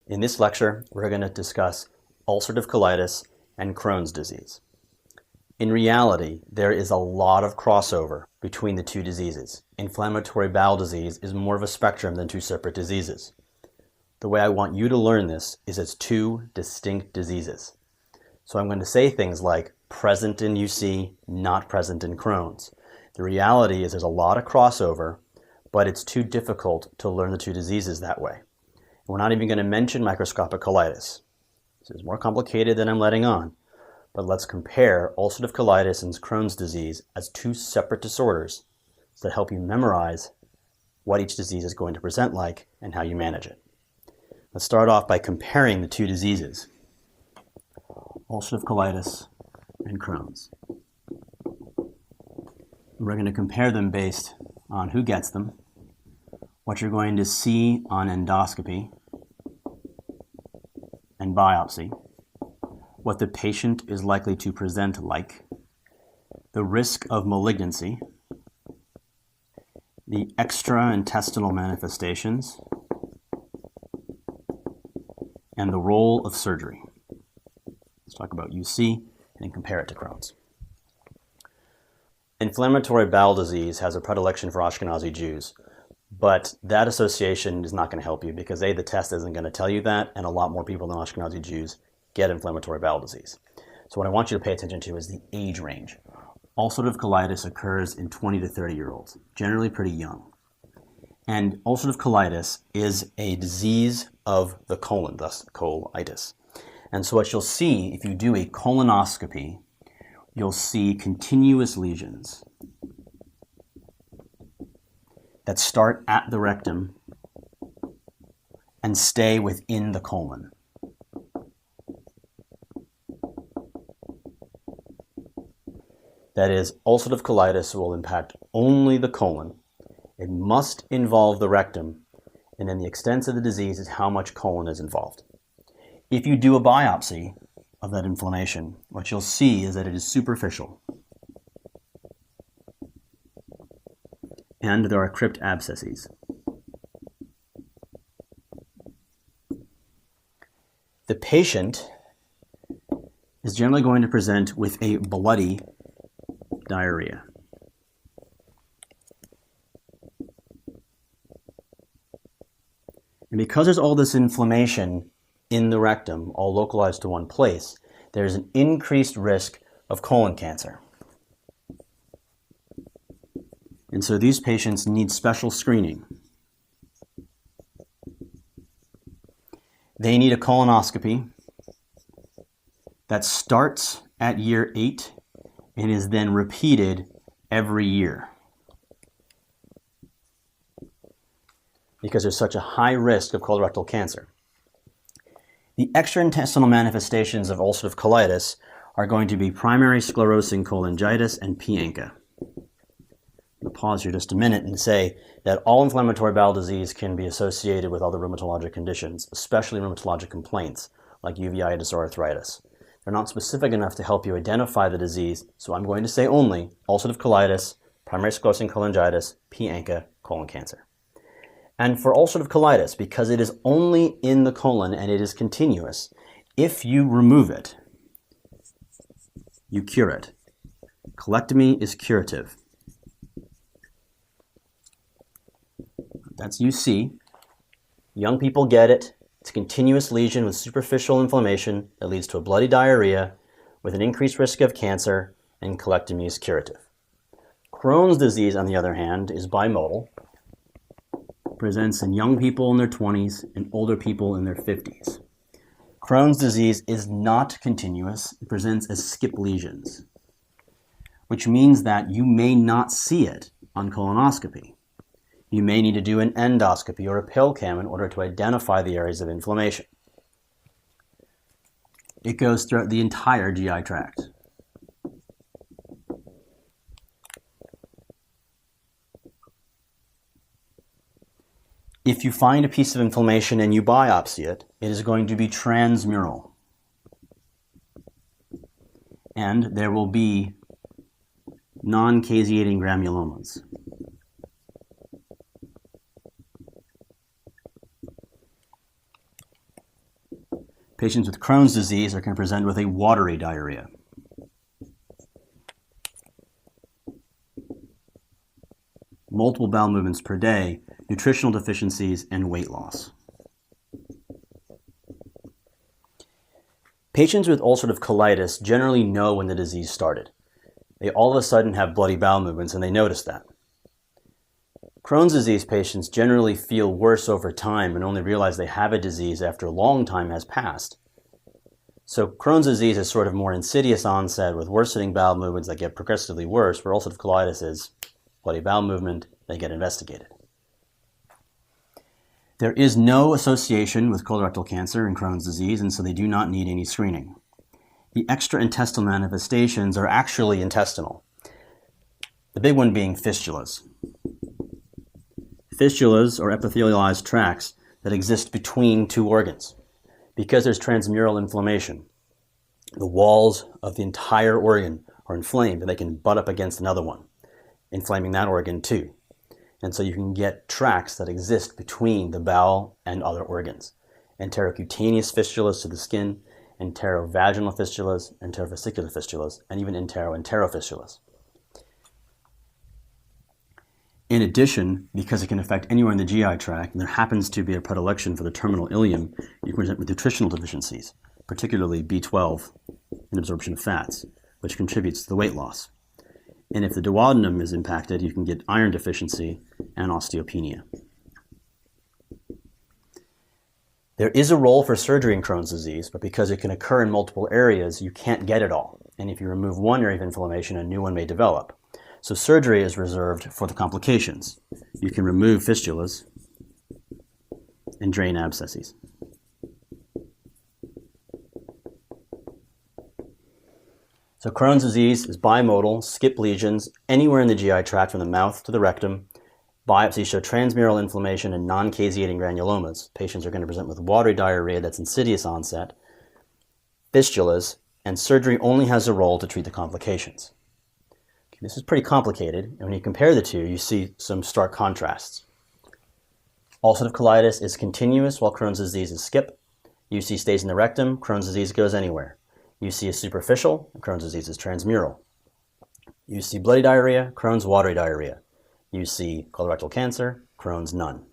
In this lecture, we're going to discuss ulcerative colitis and Crohn's disease. In reality, there is a lot of crossover between the two diseases. Inflammatory bowel disease is more of a spectrum than two separate diseases. The way I want you to learn this is it's two distinct diseases. So I'm going to say things like present in UC, not present in Crohn's. The reality is there's a lot of crossover, but it's too difficult to learn the two diseases that way. We're not even going to mention microscopic colitis. This is more complicated than I'm letting on, but let's compare ulcerative colitis and Crohn's disease as two separate disorders that help you memorize what each disease is going to present like and how you manage it. Let's start off by comparing the two diseases, ulcerative colitis and Crohn's. We're going to compare them based on who gets them, what you're going to see on endoscopy and biopsy, what the patient is likely to present like, the risk of malignancy, the extraintestinal manifestations, and the role of surgery. Let's talk about UC and compare it to Crohn's. Inflammatory bowel disease has a predilection for Ashkenazi Jews. But that association is not going to help you because A, the test isn't going to tell you that, and a lot more people than Ashkenazi Jews get inflammatory bowel disease. So what I want you to pay attention to is the age range. Ulcerative colitis occurs in 20 to 30-year-olds, generally pretty young. And ulcerative colitis is a disease of the colon, thus colitis. And so what you'll see if you do a colonoscopy, you'll see continuous lesions that start at the rectum and stay within the colon. That is, ulcerative colitis will impact only the colon. It must involve the rectum, and then the extent of the disease is how much colon is involved. If you do a biopsy of that inflammation, what you'll see is that it is superficial. And there are crypt abscesses. The patient is generally going to present with a bloody diarrhea. And because there's all this inflammation in the rectum, all localized to one place, there's an increased risk of colon cancer. And so these patients need special screening. They need a colonoscopy that starts at year 8 and is then repeated every year. Because there's such a high risk of colorectal cancer. The extraintestinal manifestations of ulcerative colitis are going to be primary sclerosing cholangitis and P-ANCA. I'll pause here just a minute and say that all inflammatory bowel disease can be associated with other rheumatologic conditions, especially rheumatologic complaints like uveitis or arthritis. They're not specific enough to help you identify the disease, so I'm going to say only ulcerative colitis, primary sclerosing cholangitis, P-ANCA, colon cancer. And for ulcerative colitis, because it is only in the colon and it is continuous, if you remove it, you cure it. Colectomy is curative. That's UC. Young people get it. It's a continuous lesion with superficial inflammation that leads to a bloody diarrhea with an increased risk of cancer, and colectomy is curative. Crohn's disease, on the other hand, is bimodal. Presents in young people in their 20s and older people in their 50s. Crohn's disease is not continuous. It presents as skip lesions, which means that you may not see it on colonoscopy. You may need to do an endoscopy or a pill cam in order to identify the areas of inflammation. It goes throughout the entire GI tract. If you find a piece of inflammation and you biopsy it, it is going to be transmural. And there will be non-caseating granulomas. Patients with Crohn's disease are going to present with a watery diarrhea. Multiple bowel movements per day, nutritional deficiencies, and weight loss. Patients with ulcerative colitis generally know when the disease started. They all of a sudden have bloody bowel movements and they notice that. Crohn's disease patients generally feel worse over time and only realize they have a disease after a long time has passed. So Crohn's disease is sort of more insidious onset with worsening bowel movements that get progressively worse, where ulcerative colitis is bloody bowel movement, they get investigated. There is no association with colorectal cancer and Crohn's disease, and so they do not need any screening. The extraintestinal manifestations are actually intestinal. The big one being fistulas. Fistulas are epithelialized tracts that exist between two organs. Because there's transmural inflammation, the walls of the entire organ are inflamed and they can butt up against another one, inflaming that organ too. And so you can get tracts that exist between the bowel and other organs. Enterocutaneous fistulas to the skin, enterovaginal fistulas, enterovesicular fistulas, and even enterofistulas. In addition, because it can affect anywhere in the GI tract, and there happens to be a predilection for the terminal ileum, you can present with nutritional deficiencies, particularly B12 and absorption of fats, which contributes to the weight loss. And if the duodenum is impacted, you can get iron deficiency and osteopenia. There is a role for surgery in Crohn's disease, but because it can occur in multiple areas, you can't get it all. And if you remove one area of inflammation, a new one may develop. So surgery is reserved for the complications. You can remove fistulas and drain abscesses. So Crohn's disease is bimodal, skip lesions, anywhere in the GI tract from the mouth to the rectum. Biopsies show transmural inflammation and non-caseating granulomas. Patients are going to present with watery diarrhea that's insidious onset, fistulas, and surgery only has a role to treat the complications. Okay, this is pretty complicated, and when you compare the two, you see some stark contrasts. Ulcerative colitis is continuous while Crohn's disease is skip. UC stays in the rectum, Crohn's disease goes anywhere. UC is superficial, Crohn's disease is transmural. UC bloody diarrhea, Crohn's watery diarrhea. UC colorectal cancer, Crohn's none.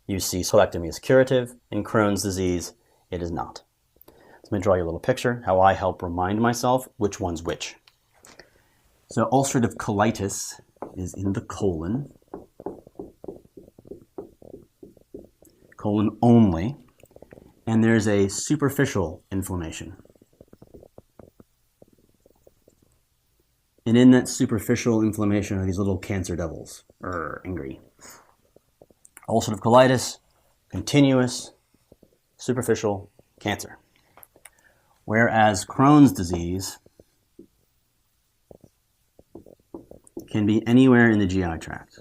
UC colectomy is curative, in Crohn's disease, it is not. So let me draw you a little picture, how I help remind myself which one's which. So ulcerative colitis is in the colon only, and there's a superficial inflammation. And in that superficial inflammation are these little cancer devils, angry. Ulcerative colitis, continuous, superficial cancer. Whereas Crohn's disease can be anywhere in the GI tract.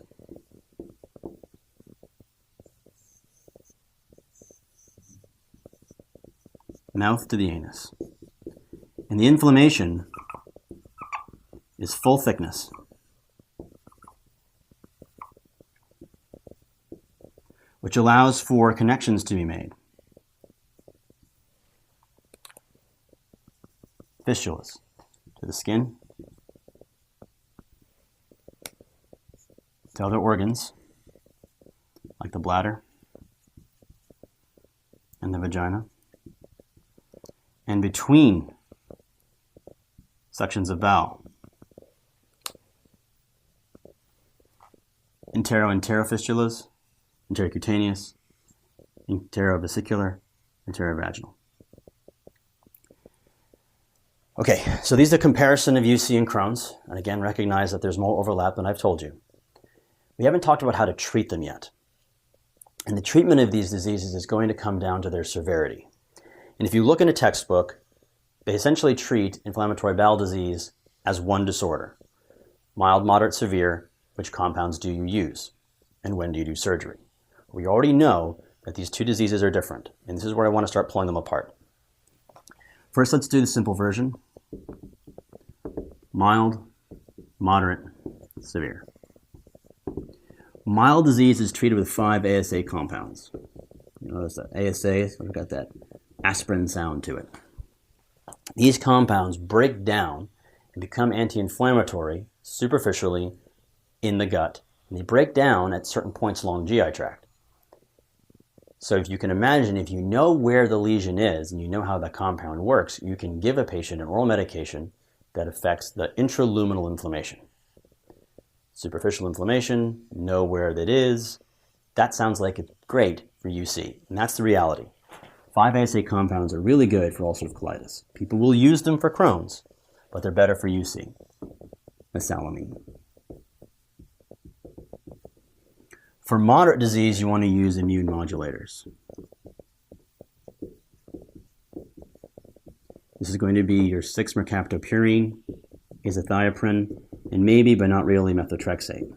Mouth to the anus. And the inflammation is full thickness. Which allows for connections to be made. Fistulas to the skin, to other organs, like the bladder and the vagina, and between sections of bowel. Enterofistulas, enterocutaneous, enterovesicular, enterovaginal. Okay, so these are the comparison of UC and Crohn's, and again recognize that there's more overlap than I've told you. We haven't talked about how to treat them yet. And the treatment of these diseases is going to come down to their severity. And if you look in a textbook, they essentially treat inflammatory bowel disease as one disorder. Mild, moderate, severe, which compounds do you use? And when do you do surgery? We already know that these two diseases are different, and this is where I want to start pulling them apart. First, let's do the simple version. Mild, moderate, severe. Mild disease is treated with 5 ASA compounds. You notice that ASA, we've got that aspirin sound to it. These compounds break down and become anti-inflammatory superficially in the gut. And they break down at certain points along the GI tract. So if you can imagine, if you know where the lesion is and you know how that compound works, you can give a patient an oral medication that affects the intraluminal inflammation. Superficial inflammation, know where that is. That sounds like it's great for UC, and that's the reality. 5-ASA compounds are really good for ulcerative colitis. People will use them for Crohn's, but they're better for UC. Mesalamine. For moderate disease, you want to use immune modulators. This is going to be your 6-mercaptopurine, azathioprine, and maybe, but not really, methotrexate.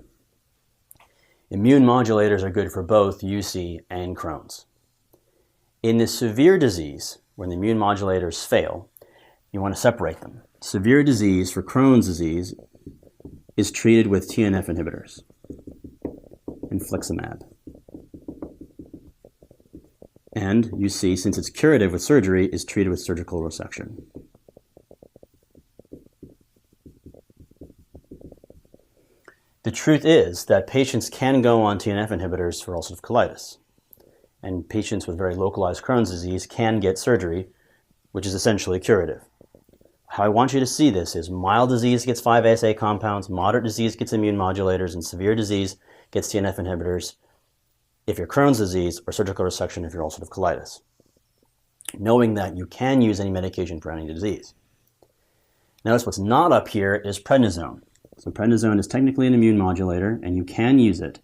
Immune modulators are good for both UC and Crohn's. In the severe disease, when the immune modulators fail, you want to separate them. Severe disease for Crohn's disease is treated with TNF inhibitors. Infliximab. And UC, since it's curative with surgery, is treated with surgical resection. The truth is that patients can go on TNF inhibitors for ulcerative colitis, and patients with very localized Crohn's disease can get surgery, which is essentially curative. How I want you to see this is mild disease gets 5-ASA compounds, moderate disease gets immune modulators, and severe disease gets TNF inhibitors if you're Crohn's disease, or surgical resection if you're ulcerative colitis, knowing that you can use any medication for any disease. Notice what's not up here is prednisone. So prednisone is technically an immune modulator, and you can use it,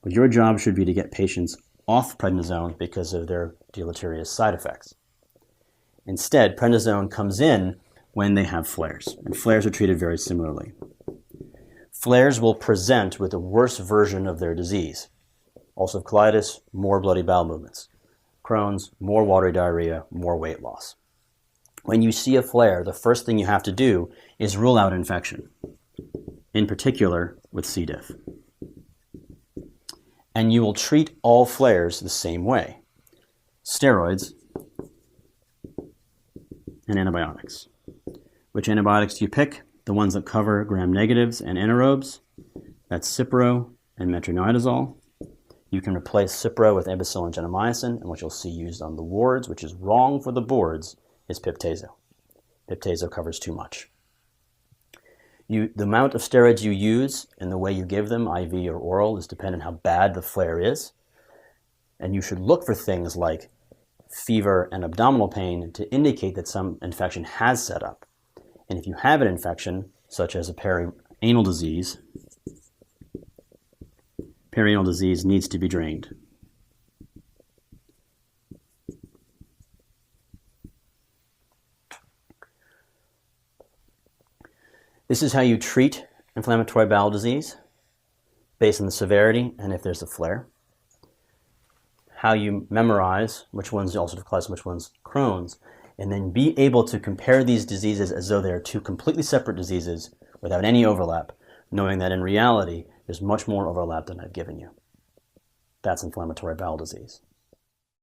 but your job should be to get patients off prednisone because of their deleterious side effects. Instead, prednisone comes in when they have flares, and flares are treated very similarly. Flares will present with a worse version of their disease. Ulcerative colitis, more bloody bowel movements. Crohn's, more watery diarrhea, more weight loss. When you see a flare, the first thing you have to do is rule out infection, in particular with C. diff. And you will treat all flares the same way. Steroids and antibiotics. Which antibiotics do you pick? The ones that cover gram-negatives and anaerobes. That's Cipro and metronidazole. You can replace Cipro with ampicillin gentamicin, and what you'll see used on the wards, which is wrong for the boards, is Piptazo. Piptazo covers too much. The amount of steroids you use and the way you give them, IV or oral, is dependent on how bad the flare is. And you should look for things like fever and abdominal pain to indicate that some infection has set up. And if you have an infection, such as a perianal disease, perianal disease needs to be drained. This is how you treat inflammatory bowel disease based on the severity and if there's a flare. How you memorize which one's ulcerative colitis, which one's Crohn's, and then be able to compare these diseases as though they're two completely separate diseases without any overlap, knowing that in reality, there's much more overlap than I've given you. That's inflammatory bowel disease.